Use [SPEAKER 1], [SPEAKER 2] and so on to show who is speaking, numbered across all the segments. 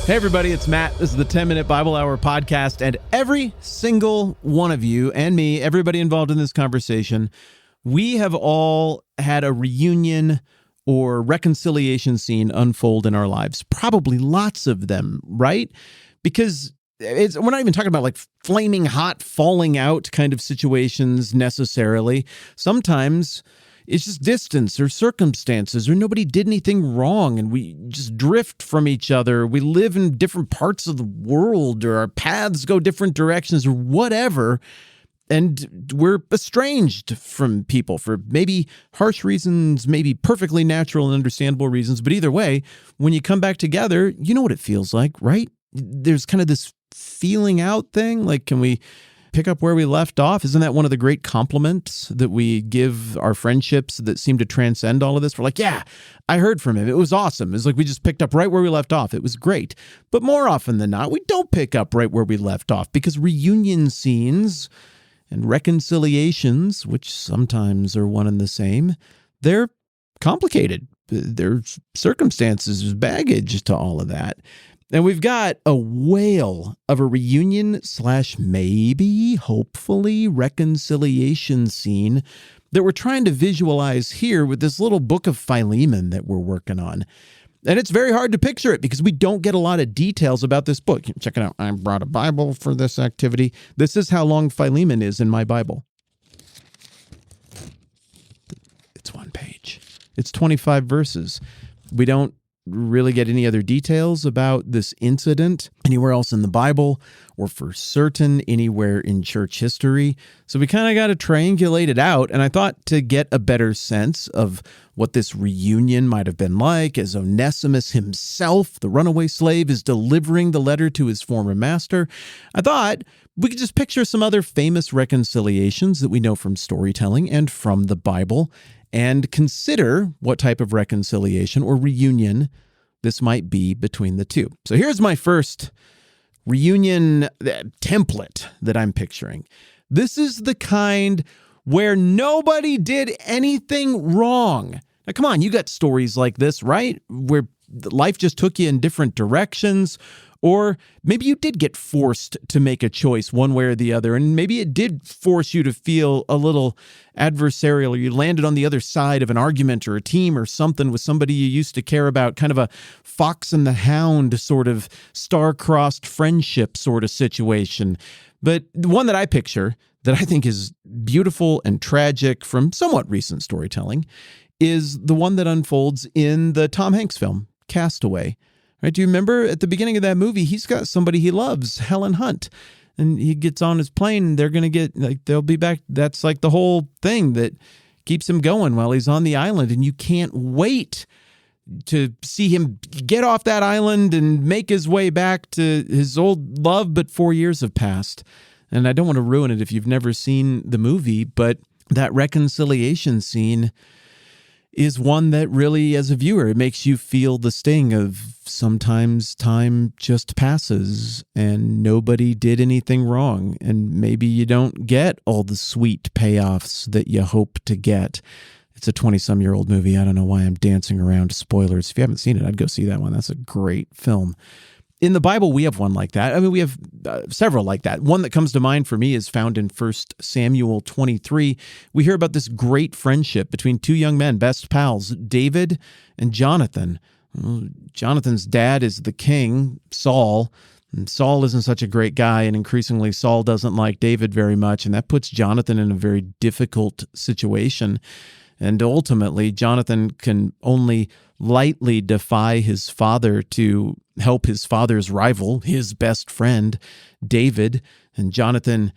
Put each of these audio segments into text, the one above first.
[SPEAKER 1] Hey, everybody, it's Matt. This is the 10-Minute Bible Hour podcast, and every single one of you and me, everybody involved in this conversation, we have all had a reunion or reconciliation scene unfold in our lives. Probably lots of them, right? Because we're not even talking about like flaming hot, falling out kind of situations necessarily. Sometimes it's just distance or circumstances, or nobody did anything wrong and we just drift from each other. We live in different parts of the world, or our paths go different directions, or whatever. And we're estranged from people for maybe harsh reasons, maybe perfectly natural and understandable reasons. But either way, when you come back together, you know what it feels like, right? There's kind of this feeling out thing. Like, can we pick up where we left off? Isn't that one of the great compliments that we give our friendships that seem to transcend all of this? We're like, yeah, I heard from him. It was awesome. It's like we just picked up right where we left off. It was great. But more often than not, we don't pick up right where we left off, because reunion scenes and reconciliations, which sometimes are one and the same, they're complicated. There's circumstances, there's baggage to all of that. And we've got a whale of a reunion / maybe, hopefully, reconciliation scene that we're trying to visualize here with this little book of Philemon that we're working on. And it's very hard to picture it because we don't get a lot of details about this book. Check it out. I brought a Bible for this activity. This is how long Philemon is in my Bible. It's one page. It's 25 verses. We don't really get any other details about this incident anywhere else in the Bible, or for certain anywhere in church history. So we kind of got to triangulate it out. And I thought, to get a better sense of what this reunion might have been like, as Onesimus himself, the runaway slave, is delivering the letter to his former master, I thought we could just picture some other famous reconciliations that we know from storytelling and from the Bible, and consider what type of reconciliation or reunion this might be between the two. So here's my first reunion template that I'm picturing. This is the kind where nobody did anything wrong. Now, come on, you got stories like this, right? Where life just took you in different directions. Or maybe you did get forced to make a choice one way or the other, and maybe it did force you to feel a little adversarial, or you landed on the other side of an argument or a team or something with somebody you used to care about, kind of a fox and the hound sort of star-crossed friendship sort of situation. But the one that I picture that I think is beautiful and tragic from somewhat recent storytelling is the one that unfolds in the Tom Hanks film, Castaway. Right? Do you remember at the beginning of that movie, he's got somebody he loves, Helen Hunt, and he gets on his plane and they're going to get, like, they'll be back. That's like the whole thing that keeps him going while he's on the island. And you can't wait to see him get off that island and make his way back to his old love. But 4 years have passed. And I don't want to ruin it if you've never seen the movie, but that reconciliation scene is one that really, as a viewer, it makes you feel the sting of sometimes time just passes and nobody did anything wrong. And maybe you don't get all the sweet payoffs that you hope to get. It's a 20-some-year-old movie. I don't know why I'm dancing around spoilers. If you haven't seen it, I'd go see that one. That's a great film. In the Bible, we have one like that. I mean, we have several like that. One that comes to mind for me is found in 1 Samuel 23. We hear about this great friendship between two young men, best pals, David and Jonathan. Jonathan's dad is the king, Saul. And Saul isn't such a great guy, and increasingly Saul doesn't like David very much, and that puts Jonathan in a very difficult situation. And ultimately, Jonathan can only lightly defy his father to help his father's rival, his best friend, David. And Jonathan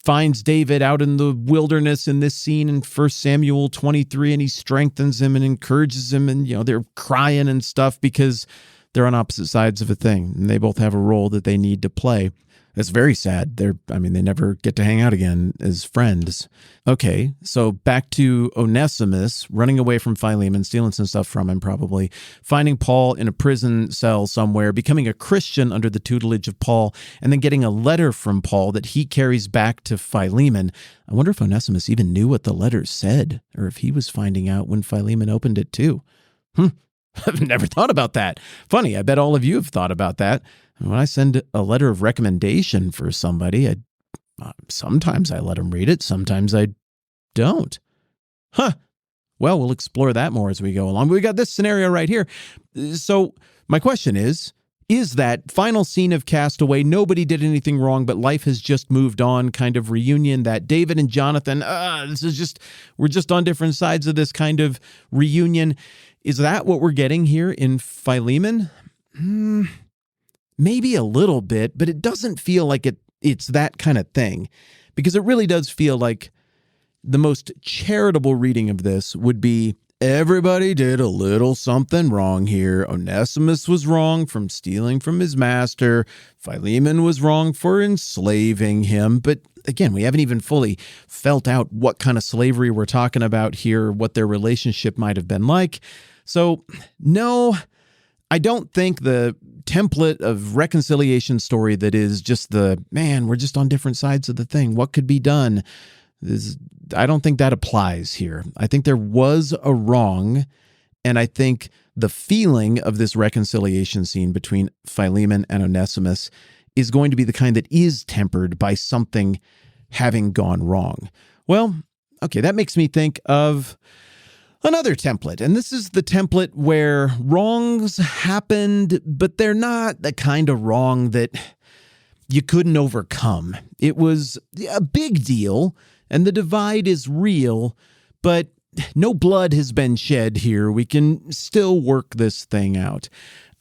[SPEAKER 1] finds David out in the wilderness in this scene in 1 Samuel 23, and he strengthens him and encourages him. And, they're crying and stuff because they're on opposite sides of a thing, and they both have a role that they need to play. It's very sad. They never get to hang out again as friends. Okay, so back to Onesimus, running away from Philemon, stealing some stuff from him probably, finding Paul in a prison cell somewhere, becoming a Christian under the tutelage of Paul, and then getting a letter from Paul that he carries back to Philemon. I wonder if Onesimus even knew what the letter said, or if he was finding out when Philemon opened it too. I've never thought about that. Funny, I bet all of you have thought about that. When I send a letter of recommendation for somebody, sometimes I let them read it, sometimes I don't. Huh. Well, we'll explore that more as we go along. We got this scenario right here. So my question is that final scene of Castaway, nobody did anything wrong, but life has just moved on kind of reunion, that David and Jonathan, we're just on different sides of this kind of reunion. Is that what we're getting here in Philemon? Maybe a little bit, but it doesn't feel like it's that kind of thing, because it really does feel like the most charitable reading of this would be, everybody did a little something wrong here. Onesimus was wrong from stealing from his master. Philemon was wrong for enslaving him. But again, we haven't even fully felt out what kind of slavery we're talking about here, what their relationship might have been like. So no, I don't think the template of reconciliation story that is just we're just on different sides of the thing, what could be done, I don't think that applies here. I think there was a wrong, and I think the feeling of this reconciliation scene between Philemon and Onesimus is going to be the kind that is tempered by something having gone wrong. Well, okay, that makes me think of another template, and this is the template where wrongs happened, but they're not the kind of wrong that you couldn't overcome. It was a big deal, and the divide is real, but no blood has been shed here. We can still work this thing out.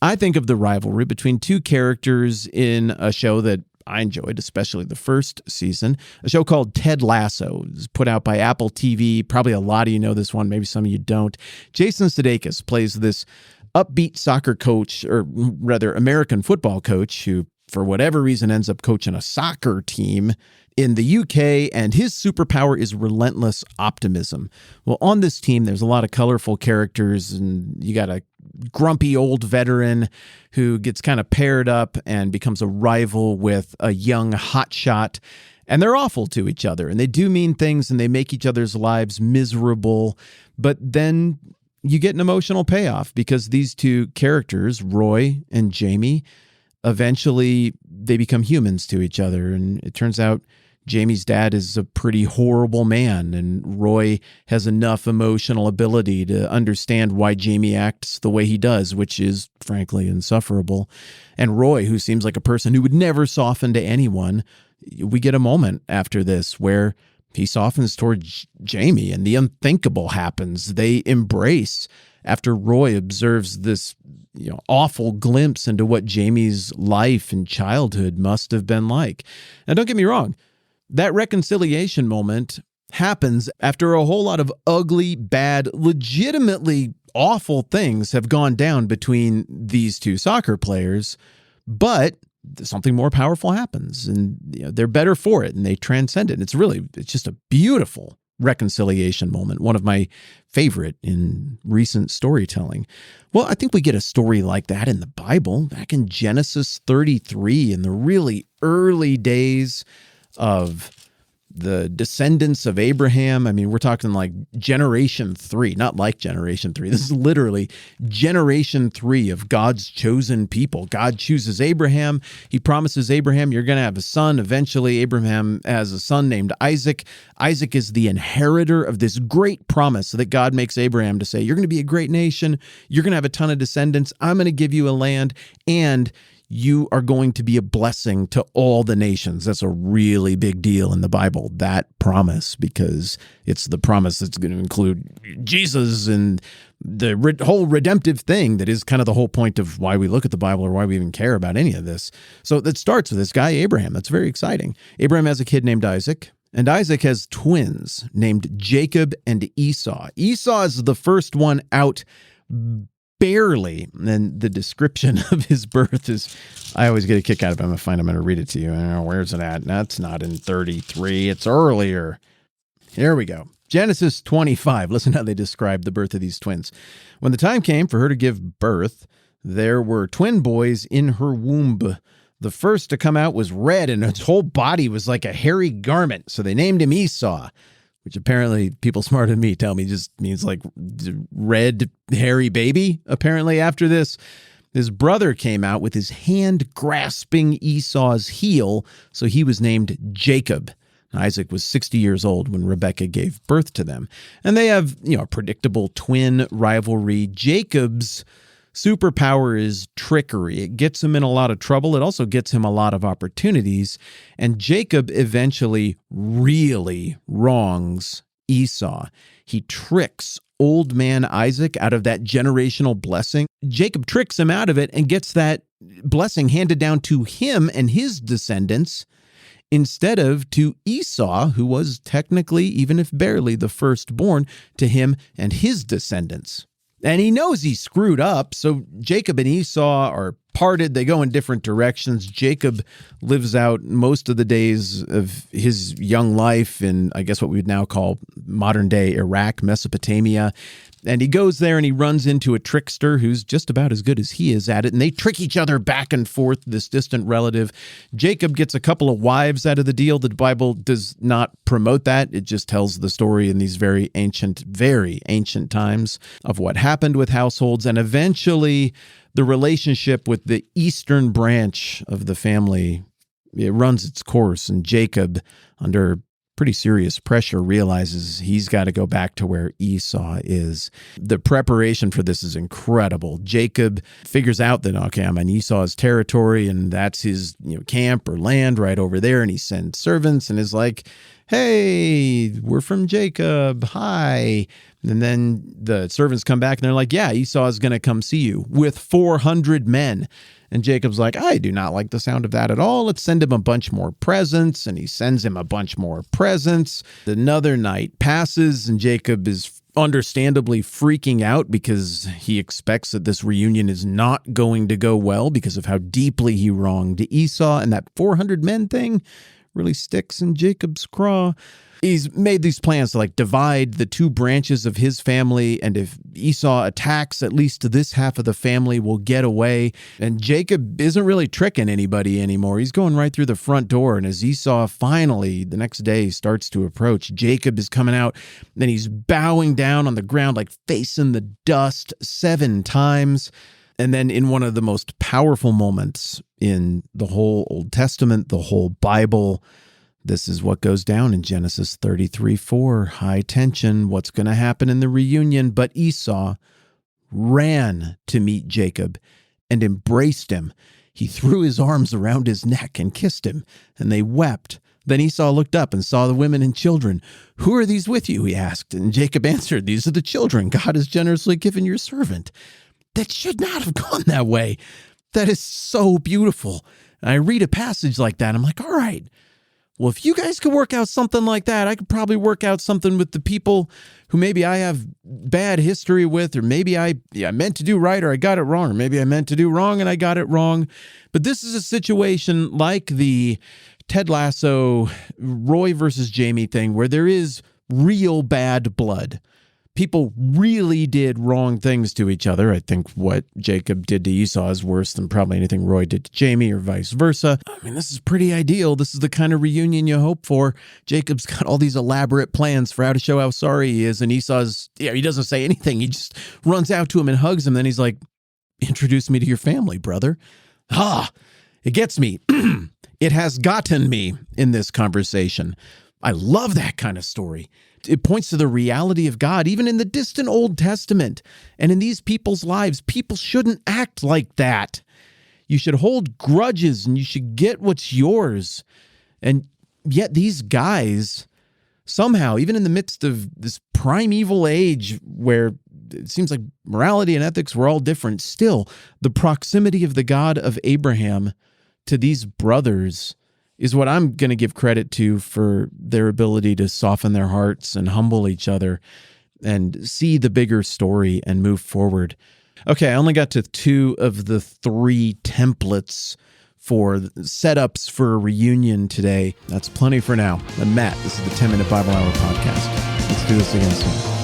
[SPEAKER 1] I think of the rivalry between two characters in a show that I enjoyed, especially the first season, a show called Ted Lasso. It was put out by Apple TV. Probably a lot of you know this one. Maybe some of you don't. Jason Sudeikis plays this upbeat soccer coach, or rather American football coach, who for whatever reason ends up coaching a soccer team in the UK, and his superpower is relentless optimism. Well, on this team, there's a lot of colorful characters, and you got a grumpy old veteran who gets kind of paired up and becomes a rival with a young hotshot, and they're awful to each other, and they do mean things, and they make each other's lives miserable, but then you get an emotional payoff because these two characters, Roy and Jamie, eventually they become humans to each other, and it turns out Jamie's dad is a pretty horrible man, and Roy has enough emotional ability to understand why Jamie acts the way he does, which is, frankly, insufferable. And Roy, who seems like a person who would never soften to anyone, we get a moment after this where he softens towards Jamie, and the unthinkable happens. They embrace after Roy observes this awful glimpse into what Jamie's life and childhood must have been like. Now, don't get me wrong. That reconciliation moment happens after a whole lot of ugly, bad, legitimately awful things have gone down between these two soccer players, but something more powerful happens, and they're better for it, and they transcend it. It's just a beautiful reconciliation moment, one of my favorite in recent storytelling. Well, I think we get a story like that in the Bible, back in Genesis 33, in the really early days of the descendants of Abraham. I mean, we're talking like generation 3, not like generation 3. This is literally generation 3 of God's chosen people. God chooses Abraham. He promises Abraham, you're going to have a son. Eventually, Abraham has a son named Isaac. Isaac is the inheritor of this great promise that God makes Abraham to say, you're going to be a great nation. You're going to have a ton of descendants. I'm going to give you a land, and you are going to be a blessing to all the nations. That's a really big deal in the Bible, that promise, because it's the promise that's going to include Jesus and the whole redemptive thing that is kind of the whole point of why we look at the Bible or why we even care about any of this. So that starts with this guy, Abraham. That's very exciting. Abraham has a kid named Isaac, and Isaac has twins named Jacob and Esau. Esau is the first one out barely. And the description of his birth is, I always get a kick out of it. I'm going to read it to you. Where's it at? That's not in 33. It's earlier. Here we go. Genesis 25. Listen how they describe the birth of these twins. When the time came for her to give birth, there were twin boys in her womb. The first to come out was red, and its whole body was like a hairy garment. So they named him Esau, which apparently people smarter than me tell me just means like red, hairy baby. Apparently after this, his brother came out with his hand grasping Esau's heel, so he was named Jacob. Isaac was 60 years old when Rebekah gave birth to them. And they have, a predictable twin rivalry. Jacob's superpower is trickery. It gets him in a lot of trouble. It also gets him a lot of opportunities. And Jacob eventually really wrongs Esau. He tricks old man Isaac out of that generational blessing. Jacob tricks him out of it and gets that blessing handed down to him and his descendants instead of to Esau, who was technically, even if barely, the firstborn, to him and his descendants. And he knows he screwed up, so Jacob and Esau are parted. They go in different directions. Jacob lives out most of the days of his young life in, I guess, what we would now call modern-day Iraq, Mesopotamia. And he goes there and he runs into a trickster who's just about as good as he is at it. And they trick each other back and forth, this distant relative. Jacob gets a couple of wives out of the deal. The Bible does not promote that. It just tells the story in these very ancient times of what happened with households. And eventually the relationship with the eastern branch of the family, it runs its course. And Jacob, under pretty serious pressure, realizes he's got to go back to where Esau is. The preparation for this is incredible. Jacob figures out that, okay, I'm on Esau's territory and that's his camp or land right over there. And he sends servants and is like, hey, we're from Jacob. Hi. And then the servants come back and they're like, yeah, Esau is going to come see you with 400 men. And Jacob's like, I do not like the sound of that at all. Let's send him a bunch more presents. And he sends him a bunch more presents. Another night passes and Jacob is understandably freaking out because he expects that this reunion is not going to go well because of how deeply he wronged Esau. And that 400 men thing really sticks in Jacob's craw. He's made these plans to divide the two branches of his family, and if Esau attacks, at least this half of the family will get away. And Jacob isn't really tricking anybody anymore. He's going right through the front door, and as Esau finally, the next day, starts to approach, Jacob is coming out, and he's bowing down on the ground, facing the dust 7 times. And then in one of the most powerful moments in the whole Old Testament, the whole Bible, this is what goes down in Genesis 33:4. High tension. What's going to happen in the reunion? But Esau ran to meet Jacob and embraced him. He threw his arms around his neck and kissed him, and they wept. Then Esau looked up and saw the women and children. Who are these with you? He asked. And Jacob answered, these are the children God has generously given your servant. That should not have gone that way. That is so beautiful. And I read a passage like that. I'm like, all right. Well, if you guys could work out something like that, I could probably work out something with the people who maybe I have bad history with, or maybe I meant to do right or I got it wrong, or maybe I meant to do wrong and I got it wrong. But this is a situation like the Ted Lasso, Roy versus Jamie thing where there is real bad blood. People really did wrong things to each other. I think what Jacob did to Esau is worse than probably anything Roy did to Jamie or vice versa. I mean, this is pretty ideal. This is the kind of reunion you hope for. Jacob's got all these elaborate plans for how to show how sorry he is. And Esau's, he doesn't say anything. He just runs out to him and hugs him. Then he's like, introduce me to your family, brother. It gets me. It has gotten me in this conversation. I love that kind of story. It points to the reality of God, even in the distant Old Testament. And in these people's lives, people shouldn't act like that. You should hold grudges and you should get what's yours. And yet these guys, somehow, even in the midst of this primeval age where it seems like morality and ethics were all different, still, the proximity of the God of Abraham to these brothers is what I'm going to give credit to for their ability to soften their hearts and humble each other and see the bigger story and move forward. Okay, I only got to 2 of the 3 templates for setups for a reunion today. That's plenty for now. I'm Matt. This is the 10-Minute Bible Hour podcast. Let's do this again soon.